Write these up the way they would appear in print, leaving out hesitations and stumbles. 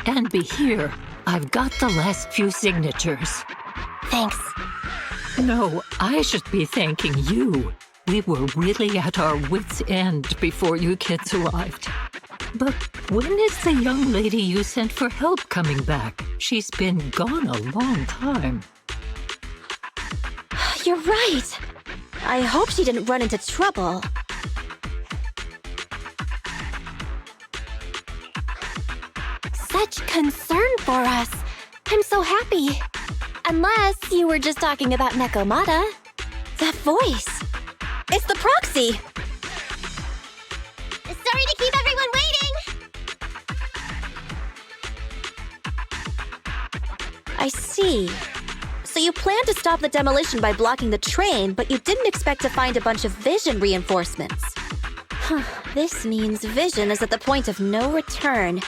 Anby, here. I've got the last few signatures. Thanks. No, I should be thanking you. We were really at our wits' end before you kids arrived. But when is the young lady you sent for help coming back? She's been gone a long time. You're right. I hope she didn't run into trouble. Such concern for us. I'm so happy. Unless you were just talking about Nekomata. That voice. It's the proxy. Sorry to keep everyone waiting. I see. So you planned to stop the demolition by blocking the train, but you didn't expect to find a bunch of vision reinforcements. This means vision is at the point of no return.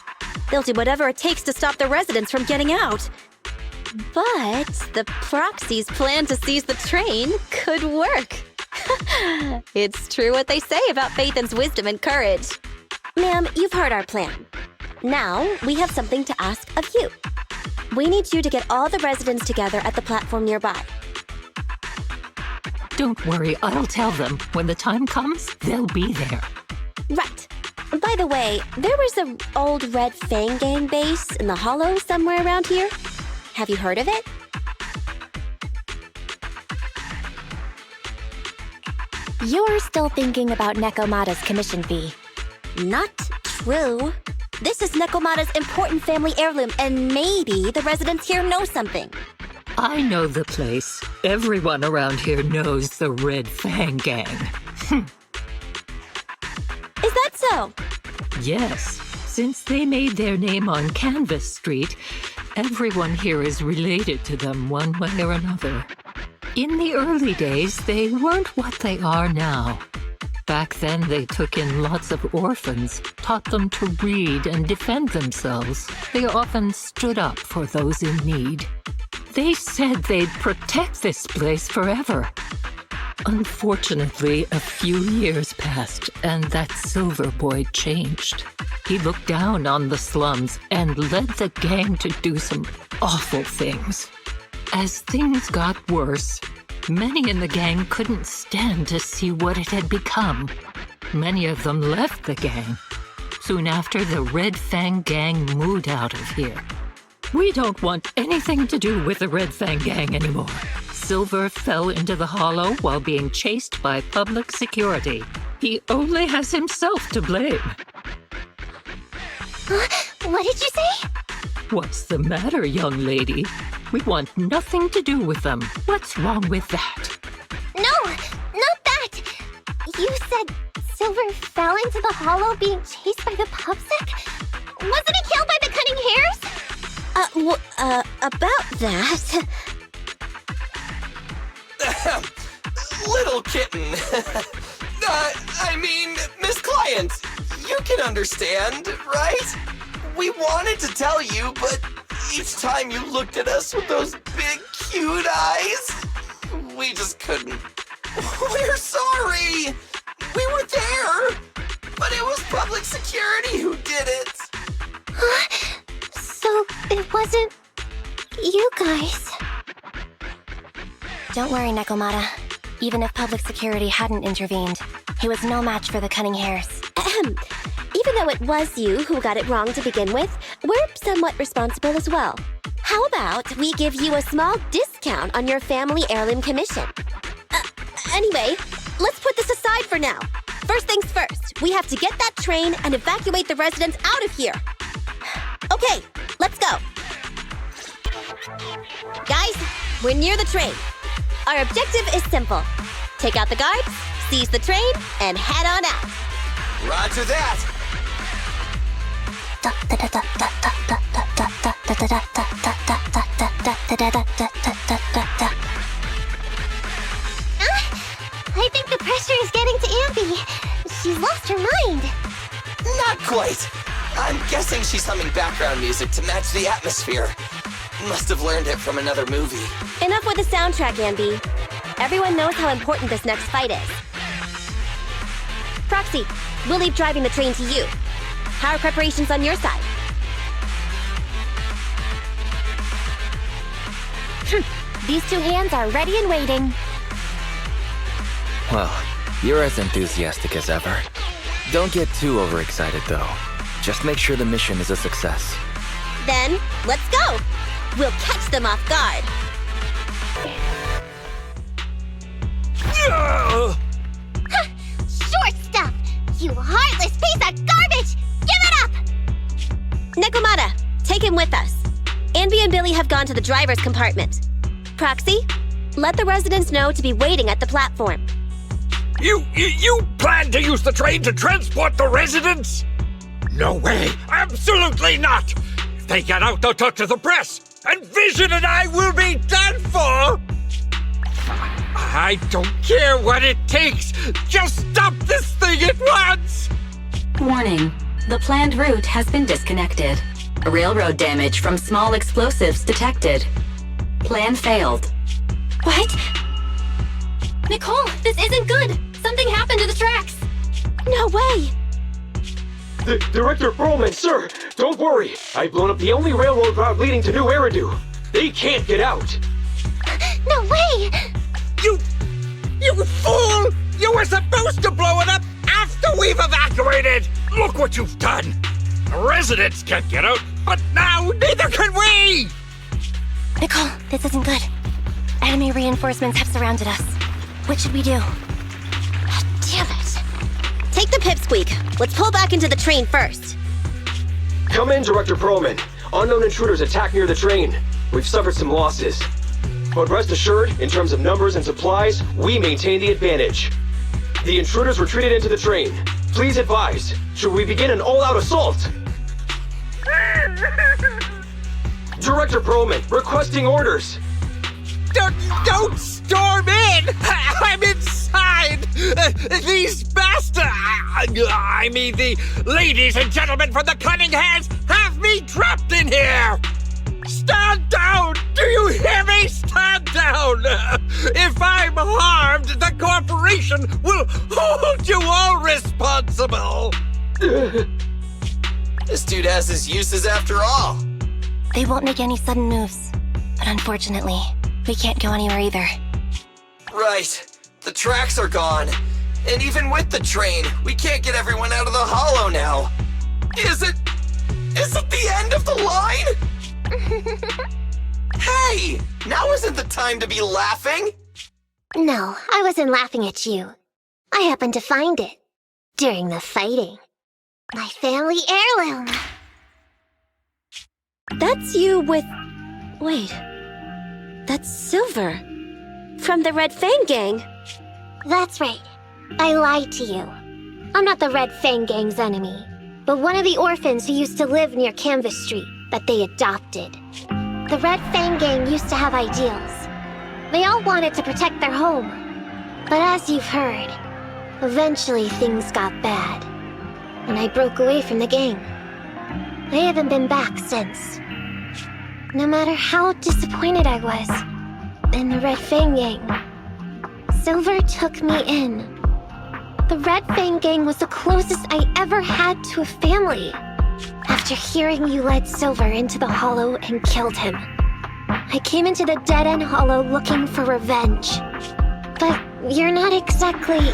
They'll do whatever it takes to stop the residents from getting out. But the proxy's plan to seize the train could work. It's true what they say about Phaethon's wisdom and courage. Ma'am, you've heard our plan. Now, we have something to ask of you. We need you to get all the residents together at the platform nearby. Don't worry, I'll tell them. When the time comes, they'll be there. Right. By the way, there was an old Red Fang Gang base in the hollow somewhere around here. Have you heard of it? You're still thinking about Nekomata's commission fee. Not true. This is Nekomata's important family heirloom, and maybe the residents here know something. I know the place. Everyone around here knows the Red Fang Gang. Is that so? Yes. Since they made their name on Canvas Street, everyone here is related to them one way or another. In the early days, they weren't what they are now. Back then, they took in lots of orphans, taught them to read and defend themselves. They often stood up for those in need. They said they'd protect this place forever. Unfortunately, a few years passed, and that Silver Boy changed. He looked down on the slums and led the gang to do some awful things. As things got worse, many in the gang couldn't stand to see what it had become. Many of them left the gang. Soon after, the Red Fang Gang moved out of here. We don't want anything to do with the Red Fang Gang anymore. Silver fell into the hollow while being chased by public security. He only has himself to blame. What did you say? What's the matter, young lady? We want nothing to do with them. What's wrong with that? No, not that! You said Silver fell into the hollow being chased by the pubsec? Wasn't he killed by the Cunning Hares? About that... Little kitten. I mean, Miss Client, you can understand, right? We wanted to tell you, but each time you looked at us with those big, cute eyes, we just couldn't. We're sorry. We were there, but it was public security who did it. So it wasn't you guys? Don't worry, Nekomata. Even if public security hadn't intervened, he was no match for the Cunning Hares. Even though it was you who got it wrong to begin with, we're somewhat responsible as well. How about we give you a small discount on your family heirloom commission? Anyway, let's put this aside for now. First things first, we have to get that train and evacuate the residents out of here. Okay, let's go. Guys, we're near the train. Our objective is simple. Take out the guards, seize the train, and head on out. Roger that. I think the pressure is getting to Anby. She's lost her mind. Not quite. I'm guessing she's humming background music to match the atmosphere. Must have learned it from another movie. Enough with the soundtrack, Anby. Everyone knows how important this next fight is. Proxy, we'll leave driving the train to you. How are preparations on your side? These two hands are ready and waiting. Well, you're as enthusiastic as ever. Don't get too overexcited, though. Just make sure the mission is a success. Then, let's go! We'll catch them off guard. Short stuff! You heartless piece of garbage! Give it up! Nekomata, take him with us. Anby and Billy have gone to the driver's compartment. Proxy, let the residents know to be waiting at the platform. You plan to use the train to transport the residents? No way! Absolutely not! If they get out, they'll talk to the press, and Vision and I will be done for! I don't care what it takes! Just stop this thing at once! Warning. The planned route has been disconnected. Railroad damage from small explosives detected. Plan failed. What? Nicole, this isn't good! Something happened to the tracks! No way! Director Perlman, sir! Don't worry! I've blown up the only railroad route leading to New Eridu! They can't get out! No way! You fool! You were supposed to blow it up after we've evacuated! Look what you've done! The residents can't get out, but now neither can we! Nicole, this isn't good. Enemy reinforcements have surrounded us. What should we do? Damn it. Take the pipsqueak. Let's pull back into the train first. Come in, Director Perlman. Unknown intruders attack near the train. We've suffered some losses. But rest assured, in terms of numbers and supplies, we maintain the advantage. The intruders retreated into the train. Please advise, should we begin an all-out assault? Director Perlman, requesting orders. Don't storm in! I'm inside! These bastards! I mean, the ladies and gentlemen from the Cunning Hares have me trapped in here! Stand down! Do you hear me? Stand down! If I'm harmed, the corporation will hold you all responsible! This dude has his uses after all. They won't make any sudden moves. But unfortunately, we can't go anywhere either. Right. The tracks are gone. And even with the train, we can't get everyone out of the hollow now. Is it the end of the line? Hey! Now isn't the time to be laughing! No, I wasn't laughing at you. I happened to find it. During the fighting. My family heirloom. That's you with... Wait. That's Silver. From the Red Fang Gang. That's right. I lied to you. I'm not the Red Fang Gang's enemy, but one of the orphans who used to live near Canvas Street that they adopted. The Red Fang Gang used to have ideals. They all wanted to protect their home. But as you've heard, eventually things got bad. And I broke away from the gang. I haven't been back since. No matter how disappointed I was in the Red Fang Gang, Silver took me in. The Red Fang Gang was the closest I ever had to a family. After hearing you led Silver into the Hollow and killed him, I came into the dead-end Hollow looking for revenge. But you're not exactly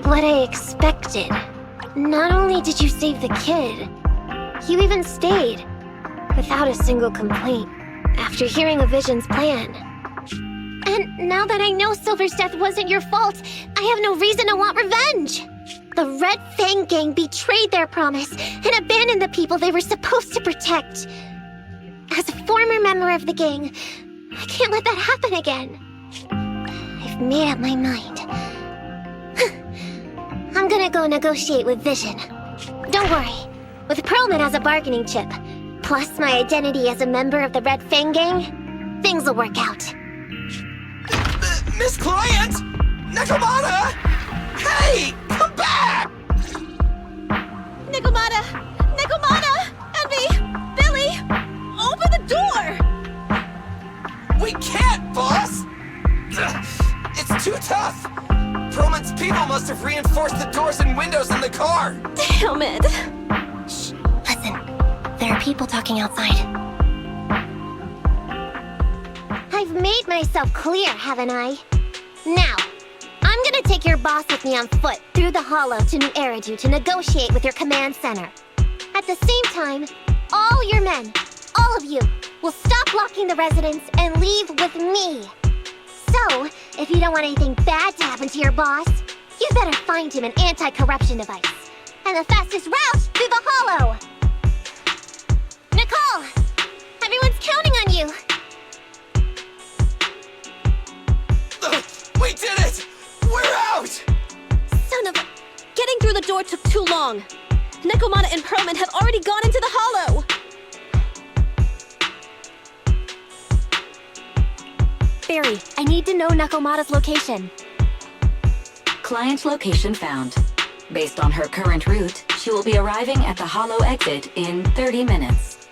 what I expected. Not only did you save the kid, you even stayed, without a single complaint, after hearing of Vision's plan. And now that I know Silver's death wasn't your fault, I have no reason to want revenge! The Red Fang Gang betrayed their promise and abandoned the people they were supposed to protect. As a former member of the gang, I can't let that happen again. I've made up my mind. I'm gonna go negotiate with Vision. Don't worry. With Perlman as a bargaining chip, plus my identity as a member of the Red Fang Gang, things will work out. Miss Client! Nekomata! Hey! Come back! Nekomata! Nekomata! Envy! Billy! Open the door! We can't, boss! It's too tough! Perlman's people must have reinforced the doors and windows in the car! Damn it! Shh, listen. There are people talking outside. I've I've made myself clear, haven't I? Now, I'm gonna take your boss with me on foot through the Hollow to New Eridu to negotiate with your command center. At the same time, all your men, all of you, will stop blocking the residents and leave with me. So, if you don't want anything bad to happen to your boss, you better find him an anti-corruption device. And the fastest route through the Hollow! Nicole! Everyone's counting on you! We did it! We're out! Son of a... Getting through the door took too long. Nekomata and Perlman have already gone into the Hollow! Barry, I need to know Nekomata's location. Client location found. Based on her current route, she will be arriving at the Hollow exit in 30 minutes.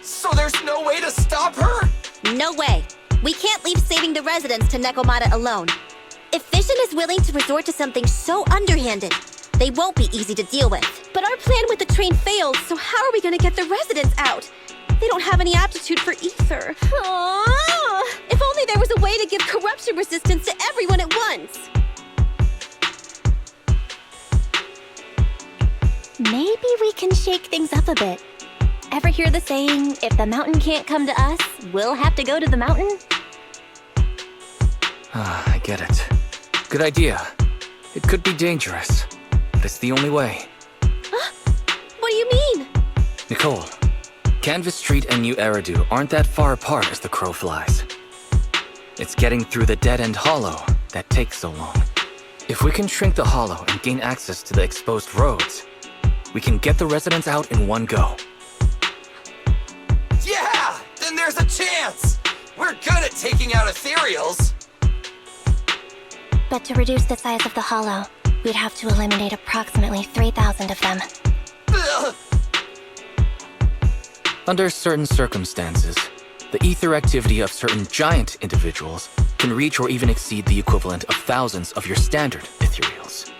So there's no way to stop her? No way. We can't leave saving the residents to Nekomata alone. If Vision is willing to resort to something so underhanded, they won't be easy to deal with. But our plan with the train failed, so how are we gonna get the residents out? They don't have any aptitude for ether. Aww. If only there was a way to give corruption resistance to everyone at once. Maybe we can shake things up a bit. Ever hear the saying, if the mountain can't come to us, we'll have to go to the mountain? I get it. Good idea. It could be dangerous, but it's the only way. What do you mean? Nicole, Canvas Street and New Eridu aren't that far apart as the crow flies. It's getting through the dead-end hollow that takes so long. If we can shrink the hollow and gain access to the exposed roads, we can get the residents out in one go. Yeah! Then there's a chance! We're good at taking out ethereals! But to reduce the size of the hollow, we'd have to eliminate approximately 3,000 of them. Ugh. Under certain circumstances, the ether activity of certain giant individuals can reach or even exceed the equivalent of thousands of your standard ethereals.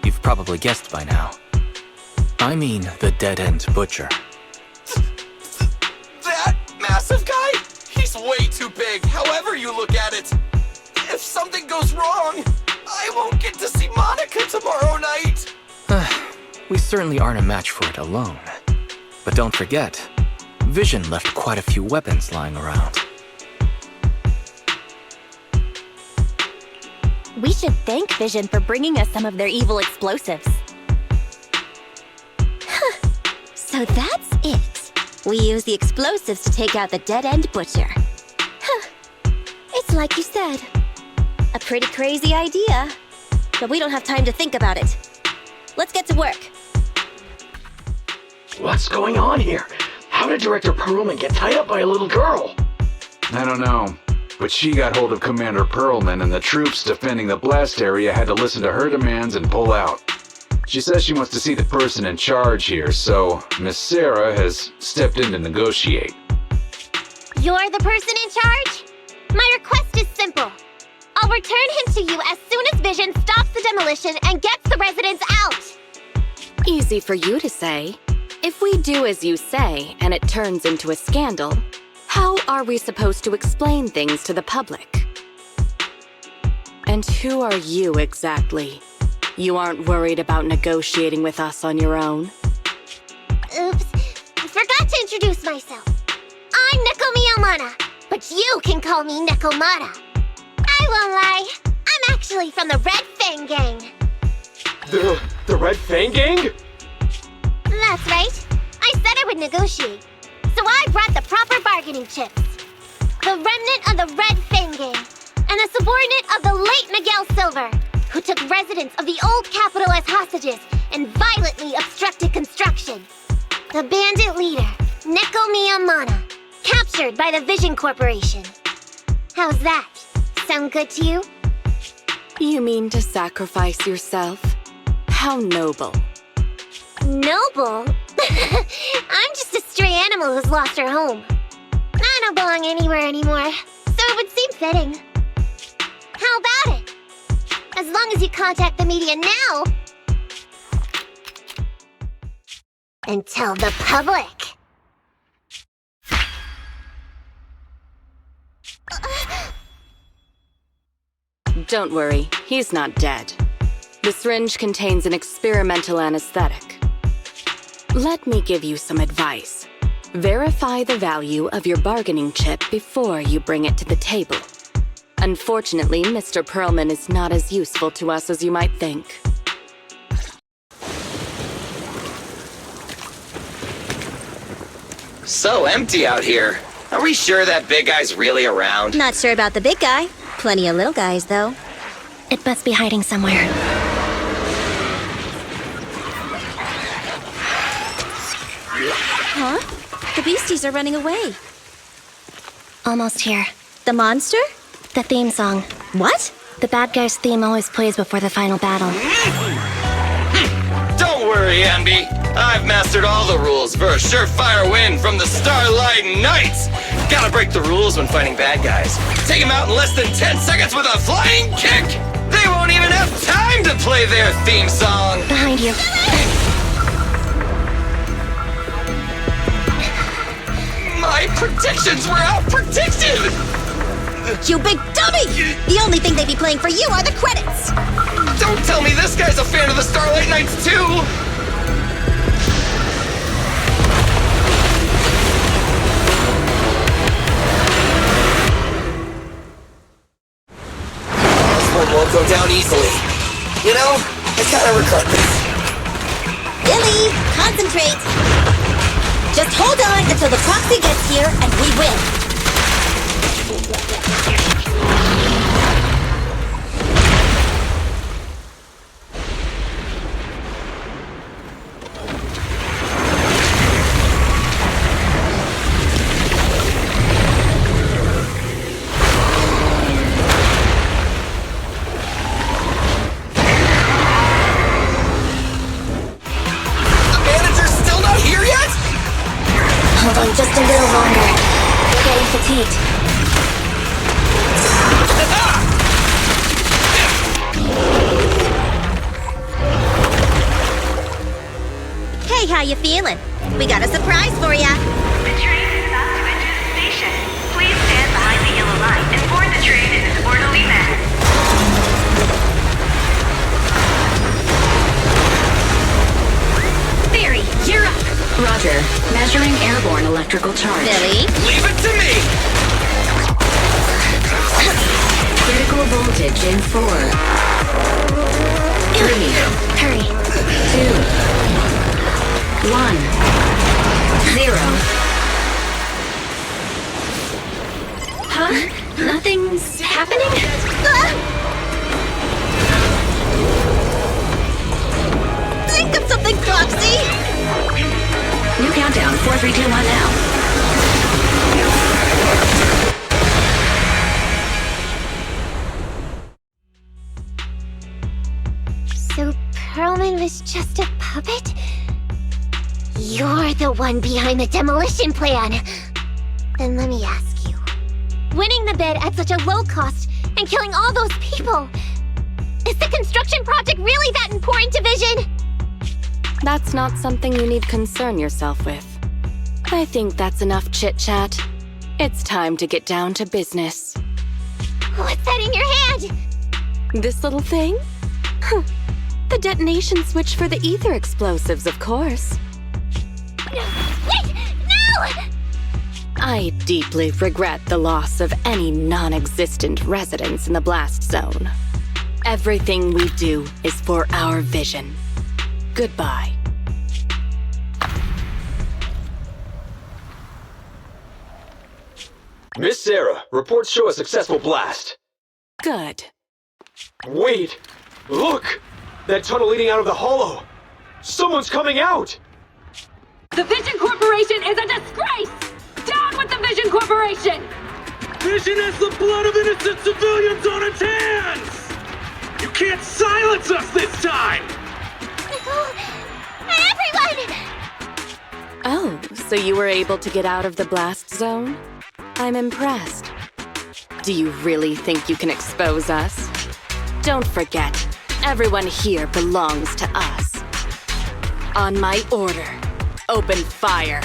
You've probably guessed by now. I mean the dead-end butcher. That massive guy? He's way too big, however you look at it. If something goes wrong, I won't get to see Monica tomorrow night. We certainly aren't a match for it alone. But don't forget, Vision left quite a few weapons lying around. We should thank Vision for bringing us some of their evil explosives. So that's it. We use the explosives to take out the dead-end butcher. It's like you said. A pretty crazy idea. But we don't have time to think about it. Let's get to work. What's going on here? How did Director Perlman get tied up by a little girl? I don't know, but she got hold of Commander Perlman and the troops defending the blast area had to listen to her demands and pull out. She says she wants to see the person in charge here, so Miss Sarah has stepped in to negotiate. You're the person in charge? My request is simple. I'll return him to you as soon as Vision stops the demolition and gets the residents out. Easy for you to say. If we do as you say and it turns into a scandal, how are we supposed to explain things to the public? And who are you exactly? You aren't worried about negotiating with us on your own? Oops, I forgot to introduce myself. I'm Neko Miyamana, but you can call me Nekomata. I won't lie, I'm actually from the Red Fang Gang. The Red Fang Gang? That's right. I said I would negotiate. So I brought the proper bargaining chips. The remnant of the Red Fang Gang, and a subordinate of the late Miguel Silver, who took residents of the old capital as hostages and violently obstructed construction. The bandit leader, Neko Miyamana, captured by the Vision Corporation. How's that? Sound good to you? You mean to sacrifice yourself? How noble. Noble? I'm just a stray animal who's lost her home. I don't belong anywhere anymore, so it would seem fitting. How about it? As long as you contact the media now and tell the public. Don't worry, he's not dead. The syringe contains an experimental anesthetic. Let me give you some advice. Verify the value of your bargaining chip before you bring it to the table. Unfortunately, Mr. Perlman is not as useful to us as you might think. So empty out here. Are we sure that big guy's really around? Not sure about the big guy. Plenty of little guys, though. It must be hiding somewhere. Huh? The beasties are running away. Almost here. The monster? The theme song. What? The bad guy's theme always plays before the final battle. Don't worry, Ambi. I've mastered all the rules for a surefire win from the Starlight Knights. Gotta break the rules when fighting bad guys. Take them out in less than 10 seconds with a flying kick. They won't even have time to play their theme song. Behind you. My predictions were out-predicted! You big dummy! The only thing they be playing for you are the credits! Don't tell me this guy's a fan of the Starlight Knights too! This one won't go down easily. You know, I kinda regret this. Billy, concentrate! Just hold on until the proxy gets here and we win! Hold on just a little longer. We're getting fatigued. Hey, how you feeling? We got a surprise for ya. The train is about to enter the station. Please stand behind the yellow line and board the train in an orderly manner. Theory, you're up. Roger. Measuring airborne electrical charge. Billy? Leave it to me! Critical voltage in 4. 3. Hurry. 2. 1. 0. Huh? Nothing's happening? Think of something, Proxy! New countdown, 4, 3, 2, 1 now. So Perlman was just a puppet? You're the one behind the demolition plan! Then let me ask you. Winning the bid at such a low cost and killing all those people! Is the construction project really that important to Vision? That's not something you need concern yourself with. I think that's enough chit-chat. It's time to get down to business. What's that in your hand? This little thing? Huh. The detonation switch for the ether explosives, of course. Wait! No! I deeply regret the loss of any non-existent residents in the blast zone. Everything we do is for our vision. Goodbye. Miss Sarah, reports show a successful blast. Good. Wait! Look! That tunnel leading out of the hollow! Someone's coming out! The Vision Corporation is a disgrace! Down with the Vision Corporation! Vision has the blood of innocent civilians on its hands! You can't silence us this time! Everyone! Oh, so you were able to get out of the blast zone? I'm impressed. Do you really think you can expose us? Don't forget, everyone here belongs to us. On my order, open fire.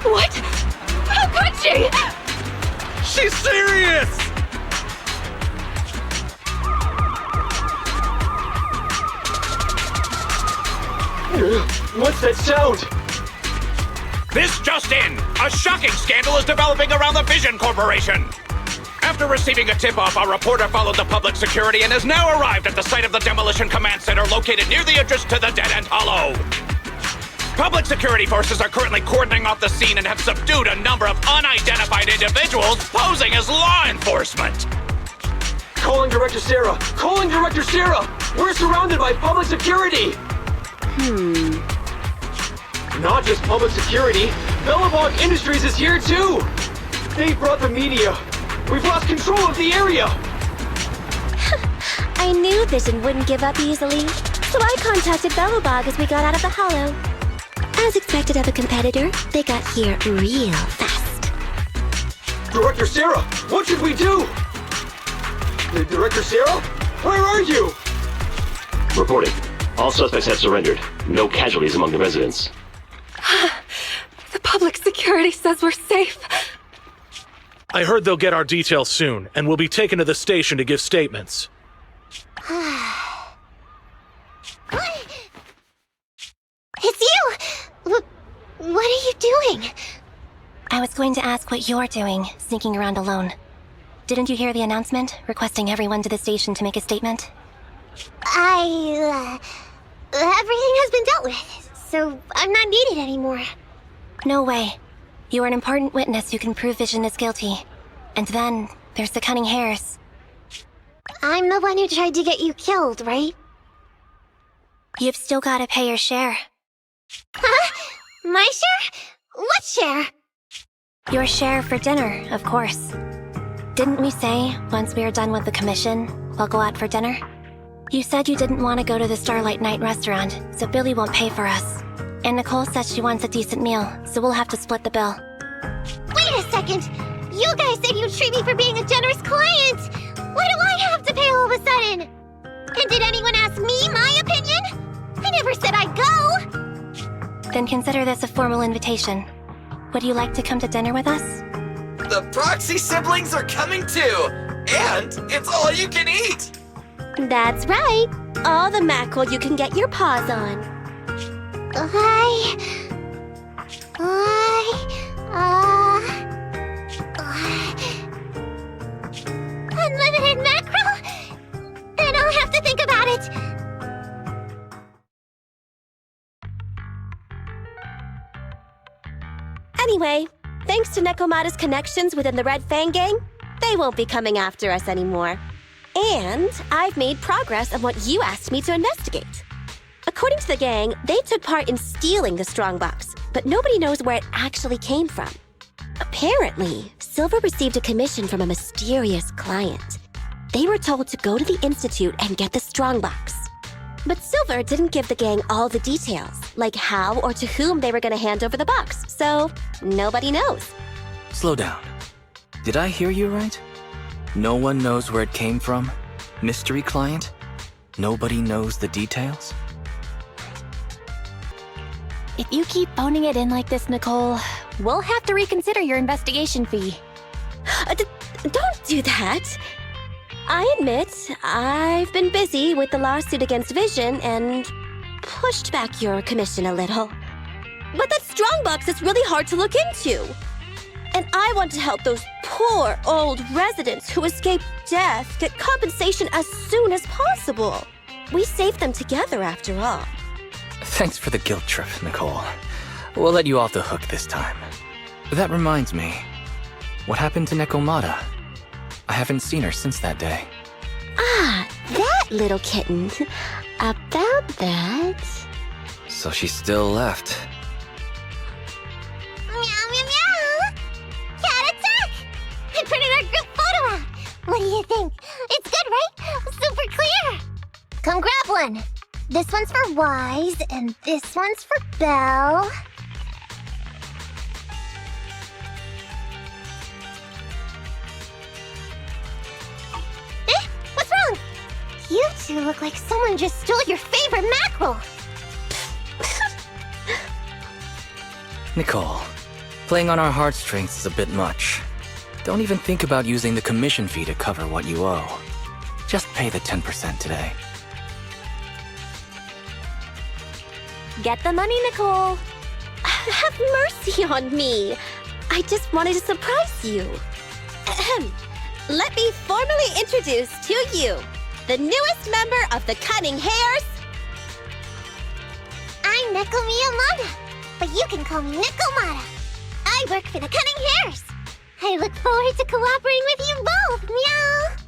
What? How could she? She's serious! What's that sound? This just in! A shocking scandal is developing around the Vision Corporation! After receiving a tip-off, our reporter followed the public security and has now arrived at the site of the Demolition Command Center located near the entrance to the Dead End Hollow. Public security forces are currently cordoning off the scene and have subdued a number of unidentified individuals posing as law enforcement. Calling Director Sarah! Calling Director Sarah! We're surrounded by public security! Not just public security, Bellabog Industries is here too! They brought the media! We've lost control of the area! I knew Vision wouldn't give up easily, so I contacted Bellabog as we got out of the hollow. As expected of a competitor, they got here real fast. Director Sarah, what should we do? Director Sarah? Where are you? Reporting. All suspects have surrendered. No casualties among the residents. The public security says we're safe. I heard they'll get our details soon, and we'll be taken to the station to give statements. It's you! What are you doing? I was going to ask what you're doing, sneaking around alone. Didn't you hear the announcement, requesting everyone to the station to make a statement? Everything has been dealt with, so I'm not needed anymore. No way. You are an important witness who can prove Vision is guilty. And then, there's the Cunning Hares. I'm the one who tried to get you killed, right? You've still gotta pay your share. Huh? My share? What share? Your share for dinner, of course. Didn't we say, once we are done with the commission, we'll go out for dinner? You said you didn't want to go to the Starlight Night restaurant, so Billy won't pay for us. And Nicole says she wants a decent meal, so we'll have to split the bill. Wait a second! You guys said you'd treat me for being a generous client! Why do I have to pay all of a sudden? And did anyone ask me my opinion? I never said I'd go! Then consider this a formal invitation. Would you like to come to dinner with us? The Proxy siblings are coming too! And it's all you can eat! That's right! All the mackerel you can get your paws on. Unlimited mackerel? Then I'll have to think about it. Anyway, thanks to Nekomata's connections within the Red Fang Gang, they won't be coming after us anymore. And I've made progress on what you asked me to investigate. According to the gang, they took part in stealing the strongbox, but nobody knows where it actually came from. Apparently, Silver received a commission from a mysterious client. They were told to go to the Institute and get the strongbox. But Silver didn't give the gang all the details, like how or to whom they were going to hand over the box, so nobody knows. Slow down. Did I hear you right? No one knows where it came from? Mystery client? Nobody knows the details? If you keep phoning it in like this, Nicole, we'll have to reconsider your investigation fee. Don't do that. I admit, I've been busy with the lawsuit against Vision and pushed back your commission a little. But that strongbox is really hard to look into. And I want to help those poor old residents who escaped death get compensation as soon as possible. We saved them together after all. Thanks for the guilt trip, Nicole. We'll let you off the hook this time. That reminds me. What happened to Nekomata? I haven't seen her since that day. Ah, that little kitten. About that... So she still left. Meow, meow, meow! Cat attack! I printed our group photo out! What do you think? It's good, right? Super clear! Come grab one! This one's for Wise, and this one's for Belle. What's wrong? You two look like someone just stole your favorite mackerel. Nicole, playing on our heartstrings is a bit much. Don't even think about using the commission fee to cover what you owe. Just pay the 10% today. Get the money, Nicole. Have mercy on me. I just wanted to surprise you. Ahem. Let me formally introduce to you the newest member of the Cunning Hares. I'm Nickel Miyamada, but you can call me Nickelmada. I work for the Cunning Hares. I look forward to cooperating with you both, meow!